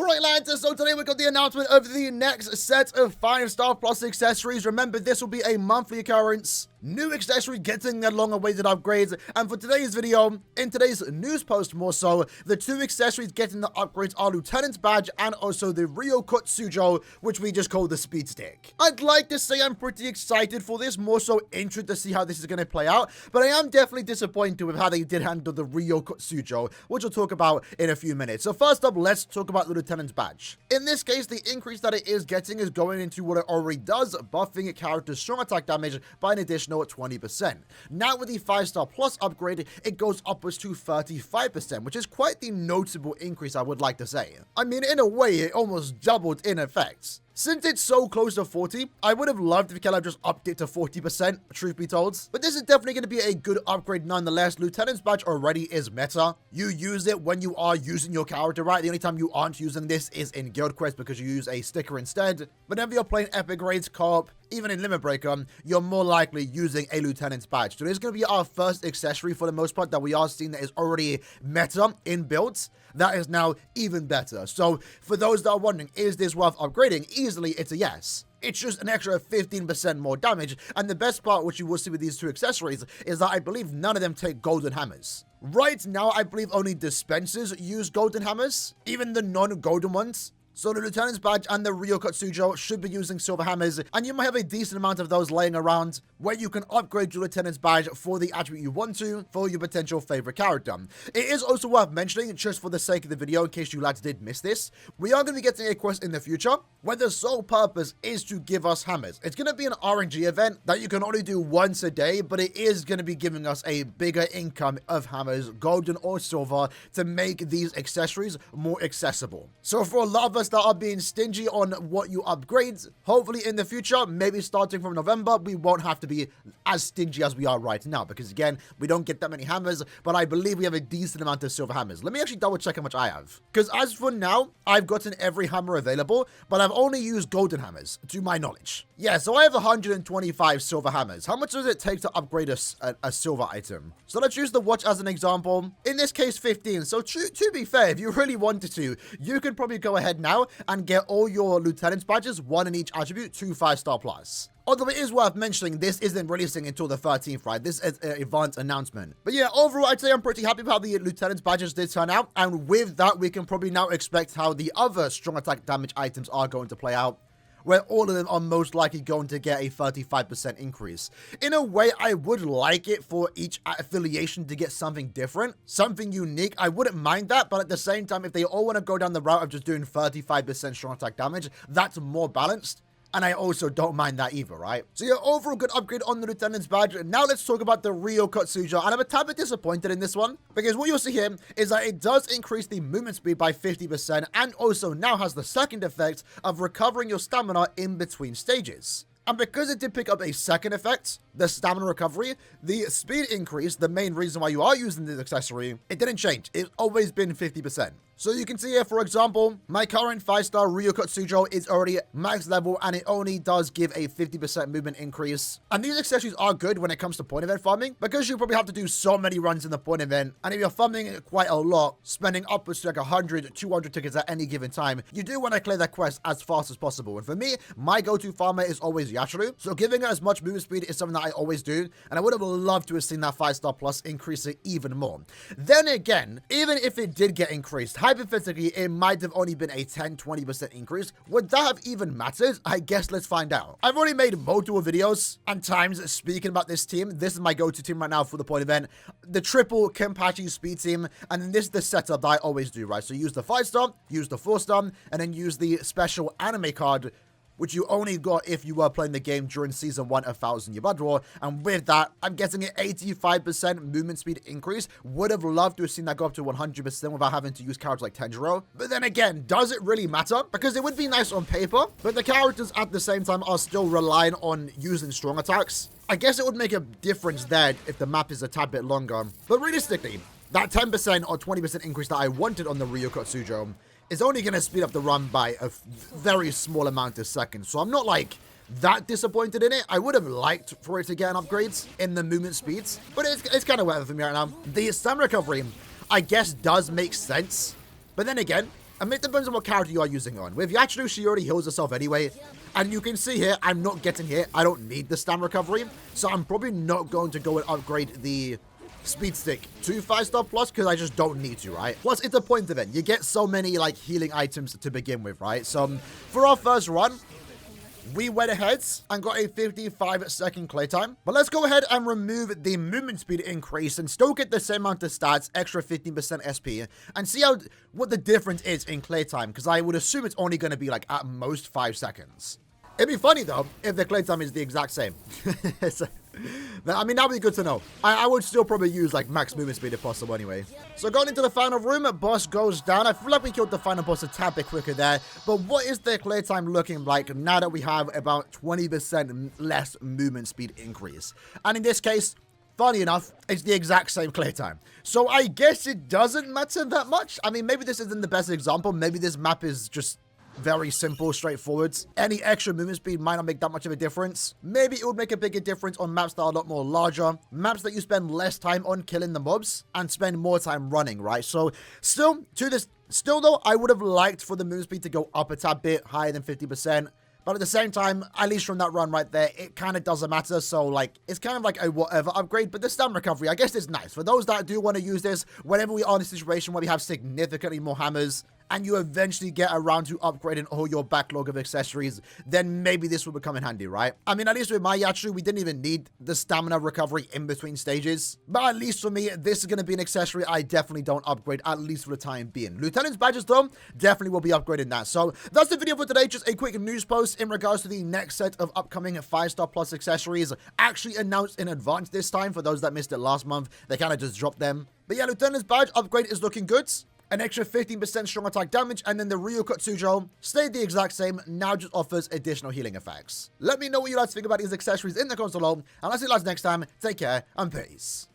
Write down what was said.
Alright lads, so today we got the announcement of the next set of 5-star plus accessories. Remember, this will be a monthly occurrence. New accessory getting their long-awaited upgrades, and for today's video, in today's news post more so, the two accessories getting the upgrades are Lieutenant's Badge and also the RYUKOTSUJYO, which we just call the Speed Stick. I'd like to say I'm pretty excited for this, more so interested to see how this is going to play out, but I am definitely disappointed with how they did handle the RYUKOTSUJYO, which we'll talk about in a few minutes. So first up, let's talk about the Lieutenant's Badge. In this case, the increase that it is getting is going into what it already does, buffing a character's strong attack damage by an additional at 20%. Now with the 5-star plus upgrade, it goes upwards to 35%, which is quite the notable increase, I would like to say. I mean, in a way, it almost doubled in effect. Since it's so close to 40, I would have loved if Keller just upped it to 40%, truth be told. But this is definitely going to be a good upgrade nonetheless. Lieutenant's Badge already is meta. You use it when you are using your character, right? The only time you aren't using this is in Guild Quest because you use a sticker instead. Whenever you're playing Epic Raids, co-op, even in Limit Breaker, you're more likely using a Lieutenant's Badge. So this is going to be our first accessory for the most part that we are seeing that is already meta in builds. That is now even better. So for those that are wondering, is this worth upgrading? Easily, it's a yes. It's just an extra 15% more damage, and the best part, which you will see with these two accessories, is that I believe none of them take golden hammers. Right now, I believe only dispensers use golden hammers, even the non-golden ones. So the Lieutenant's Badge and the RYUKOTSUJYO should be using silver hammers, and you might have a decent amount of those laying around where you can upgrade your Lieutenant's Badge for the attribute you want to for your potential favorite character. It is also worth mentioning, just for the sake of the video, in case you lads did miss this, we are going to be getting a quest in the future where the sole purpose is to give us hammers. It's going to be an RNG event that you can only do once a day, but it is going to be giving us a bigger income of hammers, golden or silver, to make these accessories more accessible. So for a lot of us that are being stingy on what you upgrade, hopefully in the future, maybe starting from November, we won't have to be as stingy as we are right now, because again, we don't get that many hammers, but I believe we have a decent amount of silver hammers. Let me actually double check how much I have, because as for now, I've gotten every hammer available, but I've only used golden hammers, to my knowledge. Yeah, so I have 125 silver hammers. How much does it take to upgrade a silver item? So let's use the watch as an example. In this case, 15. So to be fair, if you really wanted to, you could probably go ahead now and get all your Lieutenant's Badges, one in each attribute, to 5-star plus. Although it is worth mentioning, this isn't releasing until the 13th, right? This is an advanced announcement. But yeah, overall, I'd say I'm pretty happy with how the Lieutenant's Badges did turn out. And with that, we can probably now expect how the other strong attack damage items are going to play out, where all of them are most likely going to get a 35% increase. In a way, I would like it for each affiliation to get something different, something unique. I wouldn't mind that, but at the same time, if they all want to go down the route of just doing 35% strong attack damage, that's more balanced. And I also don't mind that either, right? So yeah, overall good upgrade on the Lieutenant's Badge. Now let's talk about the RYUKOTSUJYO. And I'm a tad bit disappointed in this one, because what you'll see here is that it does increase the movement speed by 50%, and also now has the second effect of recovering your stamina in between stages. And because it did pick up a second effect, the stamina recovery, the speed increase, the main reason why you are using this accessory, it didn't change. It's always been 50%. So you can see here, for example, my current 5-star RYUKOTSUJYO is already max level, and it only does give a 50% movement increase. And these accessories are good when it comes to point event farming, because you probably have to do so many runs in the point event. And if you're farming it quite a lot, spending upwards to like 100, 200 tickets at any given time, you do want to clear that quest as fast as possible. And for me, my go-to farmer is always Yashiro. So giving her as much movement speed is something that I always do. And I would have loved to have seen that 5-star plus increase it even more. Then again, even if it did get increased, hypothetically, it might have only been a 10-20% increase. Would that have even mattered? I guess let's find out. I've already made multiple videos and times speaking about this team. This is my go-to team right now for the point event. The triple Kenpachi speed team. And then this is the setup that I always do, right? So use the 5-star, use the 4-star, and then use the special anime card, which you only got if you were playing the game during Season 1 of 1000 Year Blood War. And with that, I'm getting an 85% movement speed increase. Would have loved to have seen that go up to 100% without having to use characters like Tenjiro. But then again, does it really matter? Because it would be nice on paper, but the characters at the same time are still relying on using strong attacks. I guess it would make a difference there if the map is a tad bit longer. But realistically, that 10% or 20% increase that I wanted on the RYUKOTSUJYO is only going to speed up the run by a very small amount of seconds. So I'm not like that disappointed in it. I would have liked for it to get an upgrade in the movement speeds, but it's kind of whatever for me right now. The stamina recovery, I guess, does make sense. But then again, I mean, it depends on what character you are using on. With Yachiru, she already heals herself anyway. And you can see here, I'm not getting hit. I don't need the stamina recovery. So I'm probably not going to go and upgrade the speed stick to 5-star plus because I just don't need to, right? Plus, it's the point of it. You get so many, like, healing items to begin with, right? So, for our first run, we went ahead and got a 55-second clay time. But let's go ahead and remove the movement speed increase and still get the same amount of stats, extra 15% SP, and see what the difference is in clay time, because I would assume it's only going to be, like, at most 5 seconds. It'd be funny, though, if the clay time is the exact same. I mean, that would be good to know. I would still probably use, like, max movement speed if possible anyway. So going into the final room, boss goes down. I feel like we killed the final boss a tad bit quicker there. But what is the clear time looking like now that we have about 20% less movement speed increase? And in this case, funny enough, it's the exact same clear time. So I guess it doesn't matter that much. I mean, maybe this isn't the best example. Maybe this map is just very simple, straightforward. Any extra movement speed might not make that much of a difference. Maybe it would make a bigger difference on maps that are a lot more larger, maps that you spend less time on killing the mobs and spend more time running, right? So still though, I would have liked for the movement speed to go up a tad bit higher than 50%. But at the same time, at least from that run right there, it kind of doesn't matter. So, like, it's kind of like a whatever upgrade. But the stamina recovery, I guess, is nice. For those that do want to use this, whenever we are in a situation where we have significantly more hammers, and you eventually get around to upgrading all your backlog of accessories, then maybe this will become in handy, right? I mean, at least with my Yachiru, we didn't even need the stamina recovery in between stages. But at least for me, this is going to be an accessory I definitely don't upgrade, at least for the time being. Lieutenant's badges, though, definitely will be upgrading that. So that's the video for today. Just a quick news post in regards to the next set of upcoming 5-star plus accessories, actually announced in advance this time. For those that missed it last month, they kind of just dropped them. But yeah, Lieutenant's badge upgrade is looking good. An extra 15% strong attack damage, and then the RYUKOTSUJYO stayed the exact same, now just offers additional healing effects. Let me know what you guys think about these accessories in the comments below, and I'll see you guys next time. Take care, and peace.